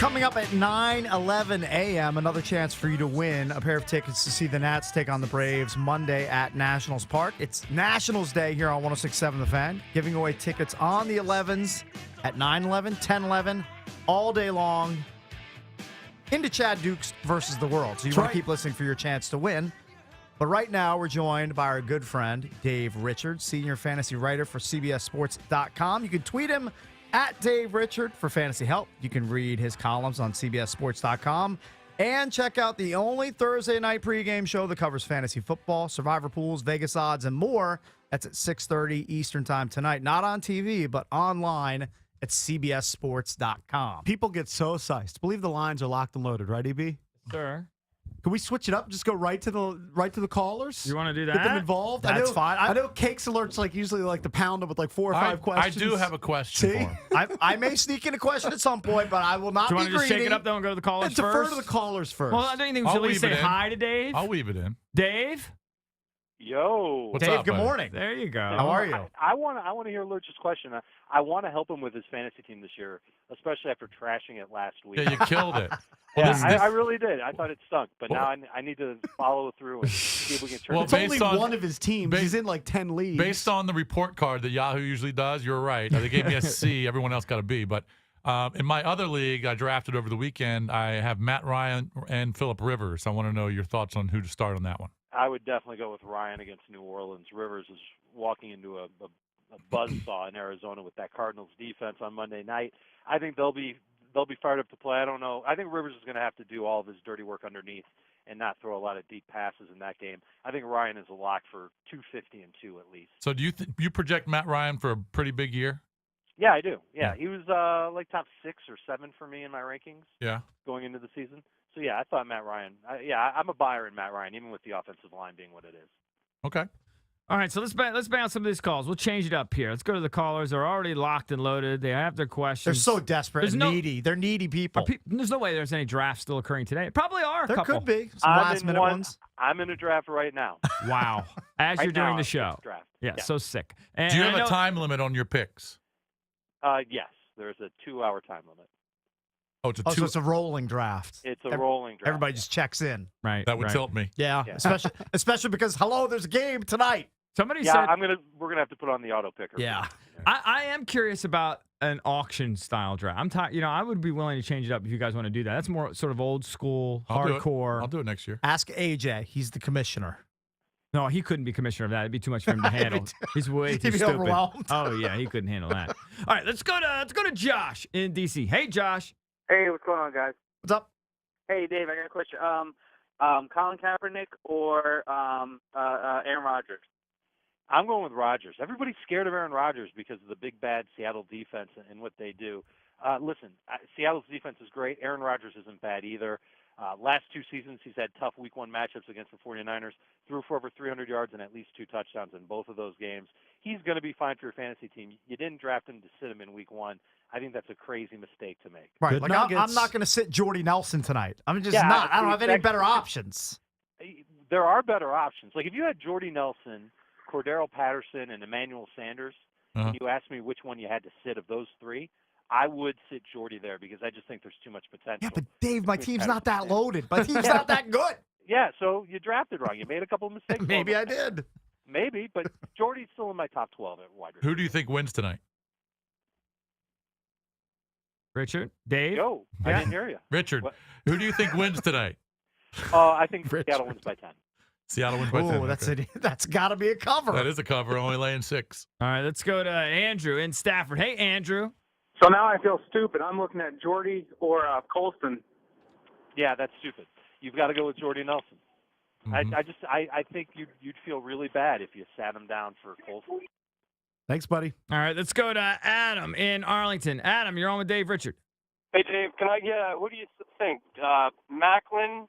Coming up at 9:11 a.m., another chance for you to win a pair of tickets to see the Nats take on the Braves Monday at Nationals Park. It's Nationals Day here on 106.7 The Fan, giving away tickets on the 11s at 9:11, 10:11, all day long into Chad Dukes versus the world. So you want to keep listening for your chance to win. But right now, we're joined by our good friend, Dave Richards, senior fantasy writer for CBSSports.com. You can tweet him at Dave Richard for fantasy help. You can read his columns on CBSSports.com and check out the only Thursday night pregame show that covers fantasy football, survivor pools, Vegas odds, and more. That's at 6:30 Eastern time tonight. Not on TV, but online at CBSSports.com. People get so psyched. Believe the lines are locked and loaded, right, EB? Sure. Can we switch it up? Just go right to the callers. You want to do that? Get them involved. That's fine. I know Cakes Alerts usually like to pound them with like 4 or 5 questions. I do have a question See? for him. I may sneak in a question at some point, but I will not Do you be want to just greedy. shake it up, though, and go to the callers Defer first? to the callers first. Well, don't you think we should at least say hi to Dave? I'll weave it in. Dave? Yo. What's Dave, up, good buddy? morning. There you go. How are you? I want to hear Lurch's question. I want to help him with his fantasy team this year, especially after trashing it last week. Yeah, you killed it. Yeah, Well, I really did. I thought it stunk, but now I need to follow through and see if we can turn Well, it. it's based only on- one of his teams. He's in like 10 leagues. Based on the report card that Yahoo usually does, you're right. They gave me a C. Everyone else got a B. But in my other league, I drafted over the weekend. I have Matt Ryan and Phillip Rivers. I want to know your thoughts on who to start on that one. I would definitely go with Ryan against New Orleans. Rivers is walking into a buzzsaw in Arizona with that Cardinals defense on Monday night. I think they'll be fired up to play. I don't know. I think Rivers is going to have to do all of his dirty work underneath and not throw a lot of deep passes in that game. I think Ryan is a lock for 250 and 2 at least. So do you project Matt Ryan for a pretty big year? Yeah, I do. Yeah, he was like top 6 or 7 for me in my rankings. Yeah. Going into the season. So yeah, I thought Matt Ryan. I'm a buyer in Matt Ryan, even with the offensive line being what it is. Okay. All right, so let's bounce some of these calls. We'll change it up here. Let's go to the callers. They're already locked and loaded. They have their They're questions. so desperate and needy. They're needy people. There's no way there's any drafts still occurring today. Probably are a There couple. could be some last-minute ones. I'm in a draft right now. Wow. As Right you're doing now, the I'm show. in a draft. Yeah, Yeah. so sick. And Do you I have know- a time limit on your picks? Yes, there's a 2-hour time limit. Oh, it's a Oh, two. so it's a rolling draft. It's a rolling draft. Everybody just checks in. Right. That would right. tilt me. Yeah, Yeah. especially because, hello, there's a game tonight. Somebody Yeah, said we're gonna have to put on the auto picker. Yeah. I am curious about an auction style draft. I'm I would be willing to change it up if you guys want to do that. That's more sort of old school, I'll do it. hardcore. I'll do it next year. Ask AJ. He's the commissioner. No, he couldn't be commissioner of that. It'd be too much for him to handle. He's way too He'd be stupid. overwhelmed. Oh yeah, he couldn't handle that. All right, let's go to Josh in DC. Hey, Josh. Hey, what's going on, guys? What's up? Hey, Dave, I got a question. Colin Kaepernick or Aaron Rodgers? I'm going with Rodgers. Everybody's scared of Aaron Rodgers because of the big bad Seattle defense and what they do. Listen, Seattle's defense is great. Aaron Rodgers isn't bad either. Last 2 seasons, he's had tough Week 1 matchups against the 49ers, threw for over 300 yards and at least 2 touchdowns in both of those games. He's going to be fine for your fantasy team. You didn't draft him to sit him in Week 1. I think that's a crazy mistake to make. Right. Good Like, I'm nuggets. not going to sit Jordy Nelson tonight. I'm just Yeah, not. I don't have any exactly. better options. There are better options. Like if you had Jordy Nelson, Cordero Patterson, and Emmanuel Sanders, and you asked me which one you had to sit of those 3, I would sit Jordy there because I just think there's too much potential. Yeah, but Dave, my between team's not that Patterson and- loaded. My team's not that good. Yeah, so you drafted wrong. You made a couple of mistakes. Maybe I did. Maybe, but Jordy's still in my top 12 at wide receiver. Who do you think wins tonight? Richard, Dave. Yo, I didn't hear you. Richard, What? who do you think wins tonight? I think Richard. Seattle wins by 10. Seattle wins by 10. Oh, that's Okay. that's got to be a cover. That is a cover, only laying 6. All right, let's go to Andrew in Stafford. Hey, Andrew. So now I feel stupid. I'm looking at Jordy or Colston. Yeah, that's stupid. You've got to go with Jordy Nelson. Mhm. I think you'd feel really bad if you sat him down for Colson. Thanks, buddy. All right, let's go to Adam in Arlington. Adam, you're on with Dave Richard. Hey, Dave, can I get, what do you think? Macklin,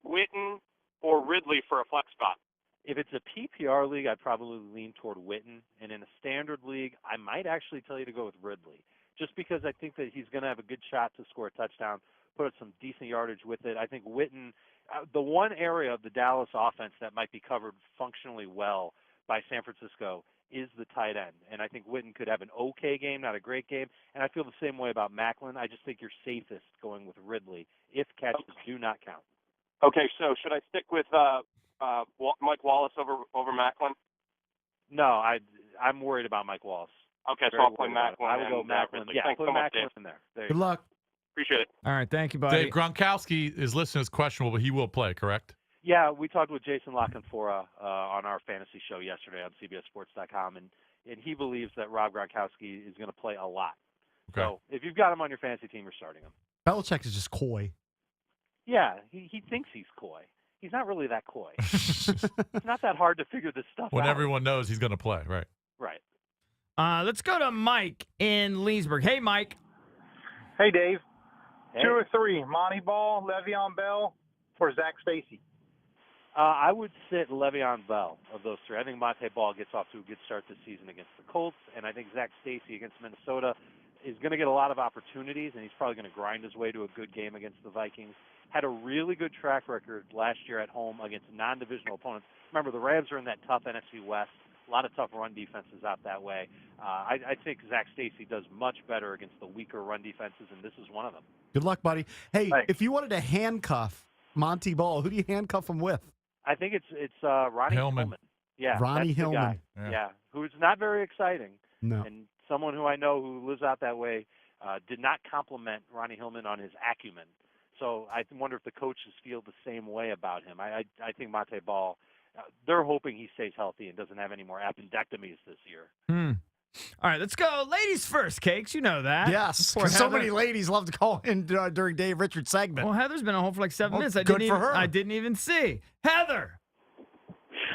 Witten, or Ridley for a flex spot? If it's a PPR league, I'd probably lean toward Witten. And in a standard league, I might actually tell you to go with Ridley, just because I think that he's going to have a good shot to score a touchdown, put up some decent yardage with it. I think Witten, the one area of the Dallas offense that might be covered functionally well by San Francisco is the tight end. And I think Witten could have an okay game, not a great game. And I feel the same way about Macklin. I just think you're safest going with Ridley if catches do not count. Okay, so should I stick with Mike Wallace over Macklin? No, I'm worried about Mike Wallace. Okay, so Very I'll play worried about it. Macklin. I will go and, Macklin. Ridley. Yeah, Thanks put so much, Macklin Dave. in there. There Good you go. luck. Appreciate it. All right, thank you, buddy. Dave, Gronkowski is listed as questionable, but he will play, correct? Yeah, we talked with Jason Lockenfora on our fantasy show yesterday on CBSSports.com, and he believes that Rob Gronkowski is going to play a lot. Okay. So if you've got him on your fantasy team, you're starting him. Belichick is just coy. Yeah, he thinks he's coy. He's not really that coy. It's not that hard to figure this stuff When out. everyone knows he's going to play, right? Right. Let's go to Mike in Leesburg. Hey, Mike. Hey, Dave. Hey. 2 or 3, Monty Ball, Le'Veon Bell, or Zach Stacy? I would sit Le'Veon Bell of those three. I think Monte Ball gets off to a good start this season against the Colts, and I think Zach Stacy against Minnesota is going to get a lot of opportunities, and he's probably going to grind his way to a good game against the Vikings. Had a really good track record last year at home against non-divisional opponents. Remember, the Rams are in that tough NFC West. A lot of tough run defenses out that way. I think Zach Stacy does much better against the weaker run defenses, and this is one of them. Good luck, buddy. Hey, Thanks. if you wanted to handcuff Monty Ball, who do you handcuff him with? I think it's Ronnie Hillman. Yeah, Ronnie that's the Hillman. guy. Yeah, who's not very exciting. No. And someone who I know who lives out that way did not compliment Ronnie Hillman on his acumen. So I wonder if the coaches feel the same way about him. I think Monte Ball, they're hoping he stays healthy and doesn't have any more appendectomies this year. All right, let's go. Ladies first, Cakes. You know that. Yes, Poor because so Heather. many ladies love to call in during Dave Richards' segment. Well, Heather's been on hold for like 7 Well, minutes. good for her. I didn't even see. Heather.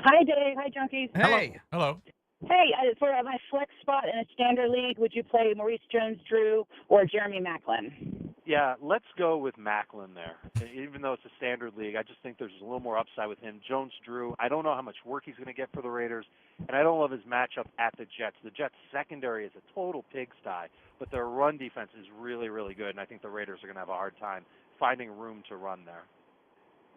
Hi, Dave. Hi, Junkies. Hey. Hello. Hey, for my flex spot in a standard league, would you play Maurice Jones-Drew or Jeremy Macklin? Yeah, let's go with Macklin there. Even though it's a standard league, I just think there's a little more upside with him. Jones-Drew, I don't know how much work he's going to get for the Raiders, and I don't love his matchup at the Jets. The Jets' secondary is a total pigsty, but their run defense is really, really good, and I think the Raiders are going to have a hard time finding room to run there.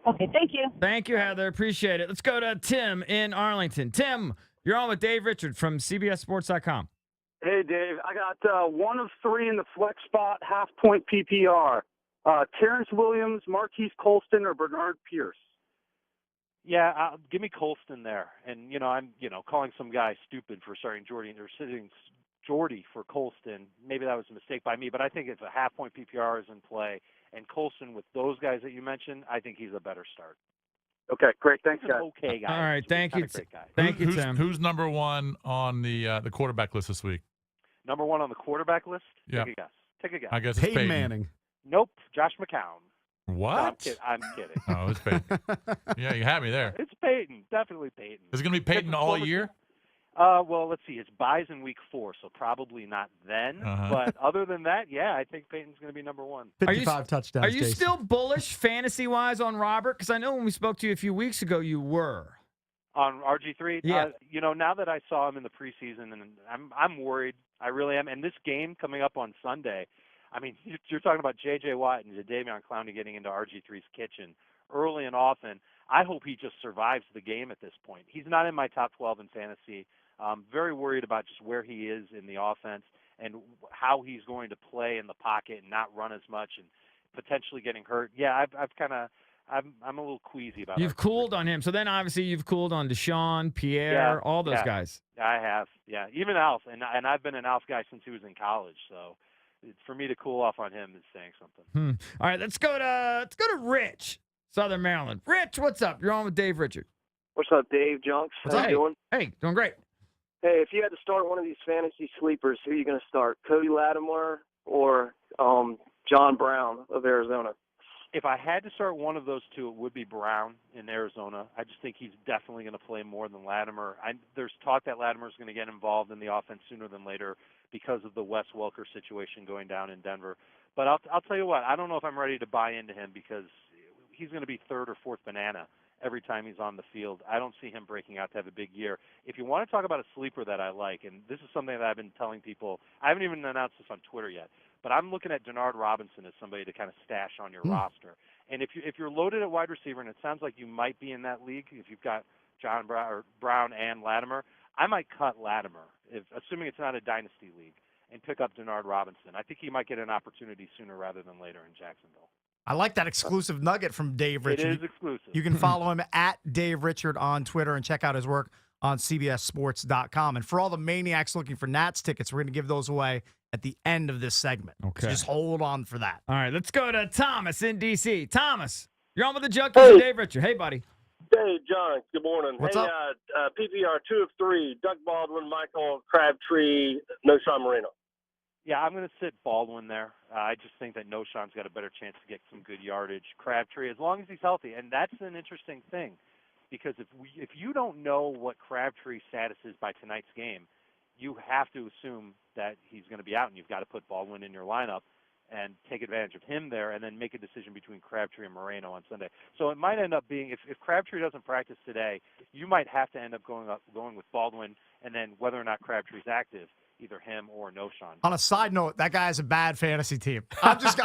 Okay, thank you. Thank you, Heather. Appreciate it. Let's go to Tim in Arlington. Tim, you're on with Dave Richard from CBSSports.com. Hey, Dave. I got 1 of 3 in the flex spot, half-point PPR. Terrence Williams, Marquise Colston, or Bernard Pierce? Yeah, give me Colston there. And, I'm, calling some guy stupid for starting Jordy or sitting Jordy for Colston. Maybe that was a mistake by me, but I think it's a half-point PPR is in play. And Colston, with those guys that you mentioned, I think he's a better start. Okay, great. Thanks, He's an guys. okay guy. All right, He's thank not you. a great guy. Thank you, who's, Tim. Who's number 1 on the quarterback list this week? Number 1 on the quarterback list? Yeah. Take a guess. Take a guess. I guess it's Peyton Peyton. Manning. Nope. Josh McCown. No, What? I'm kidding. Oh, it's Peyton. Yeah, you had me there. It's Peyton. Definitely Peyton. Is it going to be Peyton all year? Well, let's see. His bye's in week 4, so probably not then. Uh-huh. But other than that, yeah, I think Peyton's going to be number 1. 55 touchdowns, Are you Jason. still bullish fantasy-wise on Robert? Because I know when we spoke to you a few weeks ago, you were. On RG3, Yeah. Now that I saw him in the preseason, and I'm worried. I really am. And this game coming up on Sunday, I mean, you're talking about J.J. Watt and Jadeveon Clowney getting into RG3's kitchen early and often. I hope he just survives the game at this point. He's not in my top 12 in fantasy. I'm very worried about just where he is in the offense and how he's going to play in the pocket and not run as much and potentially getting hurt. Yeah, I'm a little queasy about it. You've cooled on him. So then obviously you've cooled on Deshaun, Pierre, all those guys. I have, yeah. Even Alf, and I've been an Alf guy since he was in college. So for me to cool off on him is saying something. All right, let's go to Rich, Southern Maryland. Rich, what's up? You're on with Dave Richard. What's up, Dave? Junks? What's How up? you doing? Hey, doing great. Hey, if you had to start one of these fantasy sleepers, who are you going to start? Cody Lattimore or John Brown of Arizona? If I had to start one of those two, it would be Brown in Arizona. I just think he's definitely going to play more than Lattimore. There's talk that Lattimore's going to get involved in the offense sooner than later because of the Wes Welker situation going down in Denver. But I'll tell you what, I don't know if I'm ready to buy into him because he's going to be third or fourth banana every time he's on the field. I don't see him breaking out to have a big year. If you want to talk about a sleeper that I like, and this is something that I've been telling people, I haven't even announced this on Twitter yet, but I'm looking at Denard Robinson as somebody to kind of stash on your roster. And if you're loaded at wide receiver, and it sounds like you might be in that league if you've got John Brown and Lattimore, I might cut Latimer, assuming it's not a dynasty league, and pick up Denard Robinson. I think he might get an opportunity sooner rather than later in Jacksonville. I like that exclusive nugget from Dave Richard. It is exclusive. You can follow him at Dave Richard on Twitter and check out his work on CBSSports.com. And for all the maniacs looking for Nats tickets, we're going to give those away at the end of this segment. Okay. So just hold on for that. All right, let's go to Thomas in D.C. Thomas, you're on with the Junkies and Dave Richard. Hey, buddy. Hey, John. Good morning. What's up? PPR 2 of 3. Doug Baldwin, Michael Crabtree, no Sean Marino. Yeah, I'm going to sit Baldwin there. I just think that Noshan's got a better chance to get some good yardage. Crabtree, as long as he's healthy, and that's an interesting thing, because if you don't know what Crabtree's status is by tonight's game, you have to assume that he's going to be out, and you've got to put Baldwin in your lineup and take advantage of him there, and then make a decision between Crabtree and Moreno on Sunday. So it might end up being, if Crabtree doesn't practice today, you might have to end up going with Baldwin, and then whether or not Crabtree's active, either him or Noshan. On a side note, that guy has a bad fantasy team. I'm just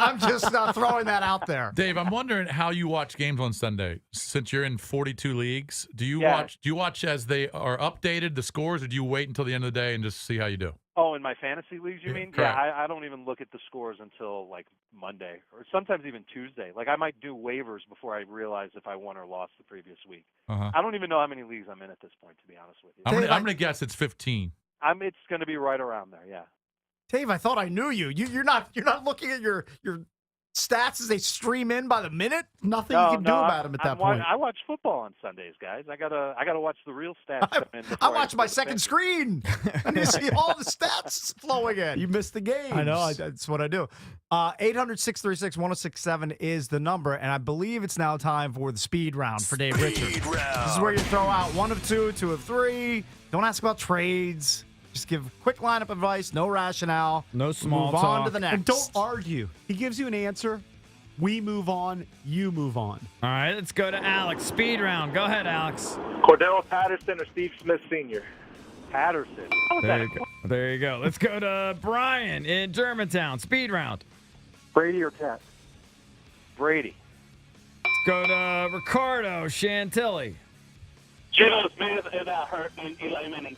throwing that out there. Dave, I'm wondering how you watch games on Sunday. Since you're in 42 leagues, do you watch as they are updated, the scores, or do you wait until the end of the day and just see how you do? Oh, in my fantasy leagues, you mean? Correct. Yeah, I don't even look at the scores until like Monday, or sometimes even Tuesday. Like I might do waivers before I realize if I won or lost the previous week. Uh-huh. I don't even know how many leagues I'm in at this point, to be honest with you. I'm going to guess it's 15. It's going to be right around there, yeah. Dave, I thought I knew you. You're not looking at your stats as they stream in by the minute. Nothing you can do about him at that point. I watch football on Sundays, guys. I gotta watch the real stats come in. I watch my second screen, and you see all the stats flowing in. You missed the game. I know. That's what I do. 800-636-1067 is the number, and I believe it's now time for the speed round for Dave Richard. This is where you throw out 1 of 2, 2 of 3. Don't ask about trades. Just give quick lineup advice, no rationale. No small Move on talk. to the next. And don't argue. He gives you an answer. We move on. You move on. All right, let's go to Alex. Speed round. Go ahead, Alex. Cordell Patterson or Steve Smith Sr.? Patterson. There you go. Let's go to Brian in Germantown. Speed round. Brady or Cat? Brady. Let's go to Ricardo Chantilly. Geno Smith and Eli Manning.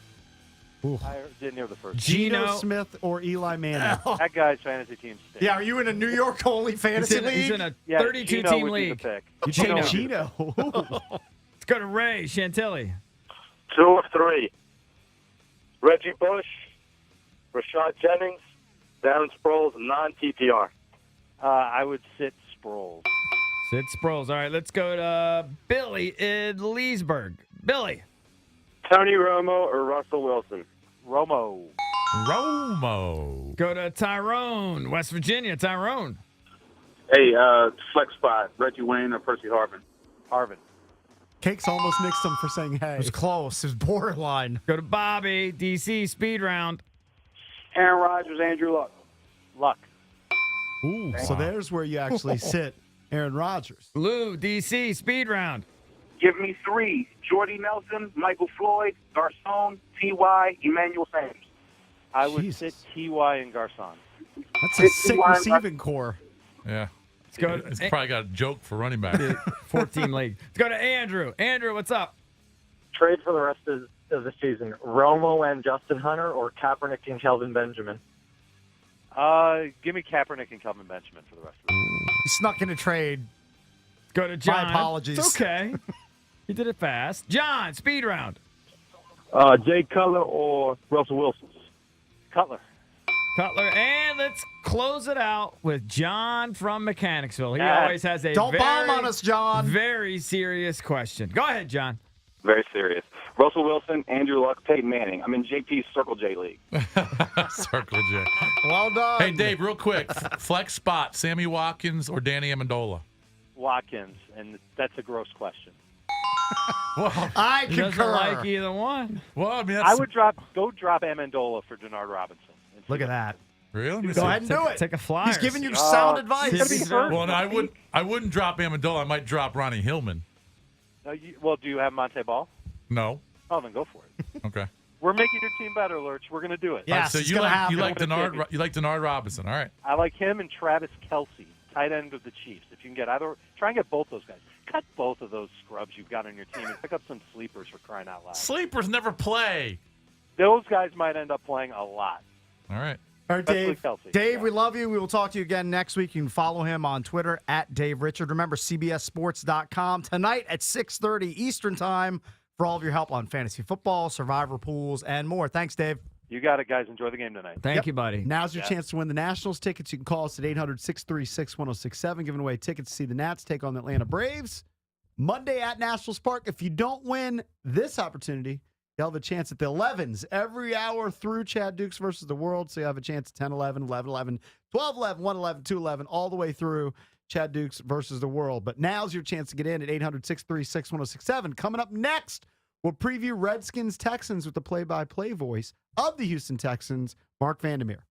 I didn't hear the first. Geno Smith or Eli Manning? That guy's fantasy team stinks. Yeah, are you in a New York only fantasy league? He's in a Yeah, 32-team Geno would be league. the pick. Geno. Let's go to Ray Chantilly. 2 of 3. Reggie Bush, Rashad Jennings, Darren Sproles, non-TPR. I would sit Sproles. Sid Sproles. All right, let's go to Billy in Leesburg. Billy. Tony Romo or Russell Wilson? Romo. Go to Tyrone, West Virginia. Tyrone. Hey, flex spot, Reggie Wayne or Percy Harvin? Harvin. Cakes almost nixed him for saying hey. It was close. It was borderline. Go to Bobby, DC. Speed round. Aaron Rodgers, Andrew Luck. Luck. Ooh, so there's where you actually sit Aaron Rodgers. Lou, DC. Speed round. Give me 3. Jordy Nelson, Michael Floyd, Garcon, T.Y., Emmanuel Sanders. I would Jesus. sit T.Y. and Garcon. That's a sick receiving core. Yeah. Let's go. It's probably got a joke for running back. 14 league. Let's go to Andrew. Andrew, what's up? Trade for the rest of the season. Romo and Justin Hunter or Kaepernick and Kelvin Benjamin? Give me Kaepernick and Kelvin Benjamin for the rest of the season. He snuck in a trade. Go to John. My apologies. It's okay. He did it fast. John, speed round. Jay Cutler or Russell Wilson? Cutler. And let's close it out with John from Mechanicsville. He Yeah. always has a Don't bomb on us, John. very serious question. Go ahead, John. Very serious. Russell Wilson, Andrew Luck, Peyton Manning. I'm in JP's Circle J League. Circle J. Well done. Hey, Dave, real quick. Flex spot, Sammy Watkins or Danny Amendola? Watkins, and that's a gross question. Well, I He doesn't concur. like either one. well, I mean, that's, I would drop Amendola for Denard Robinson. and see Look at what- that. really. Let me Go see. ahead and do it. Take a flyer. He's giving you sound advice. He's gonna be Well, no, I wouldn't drop Amendola. I might drop Ronnie Hillman. No, well, do you have Monte Ball? No. Oh, then go for it. Okay. We're making your team better, Lurch. We're going to do it. Yeah. All right, Yes, so it's you gonna like happen. you like Denard Robinson. All right. I like him and Travis Kelce, tight end of the Chiefs. If you can get either, try and get both those guys. Cut both of those scrubs you've got on your team and pick up some sleepers for crying out loud. Sleepers never play. those guys might end up playing a lot. All right. All right, Especially Dave. Kelsey. Dave, Yeah. we love you. We will talk to you again next week. You can follow him on Twitter at Dave Richard. Remember, CBSSports.com tonight at 6:30 Eastern Time for all of your help on fantasy football, survivor pools, and more. Thanks, Dave. You got it, guys. Enjoy the game tonight. Thank you, buddy. Now's your Yeah. chance to win the Nationals tickets. You can call us at 800-636-1067, giving away tickets to see the Nats take on the Atlanta Braves Monday at Nationals Park. If you don't win this opportunity, you'll have a chance at the 11s every hour through Chad Dukes versus the World. So you have a chance at 10, 11, 11, 11, 12, 11, 1, 11, 2, 11, all the way through Chad Dukes versus the World. But now's your chance to get in at 800-636-1067. Coming up next, we'll preview Redskins-Texans with the play-by-play voice of the Houston Texans, Mark Vandermeer.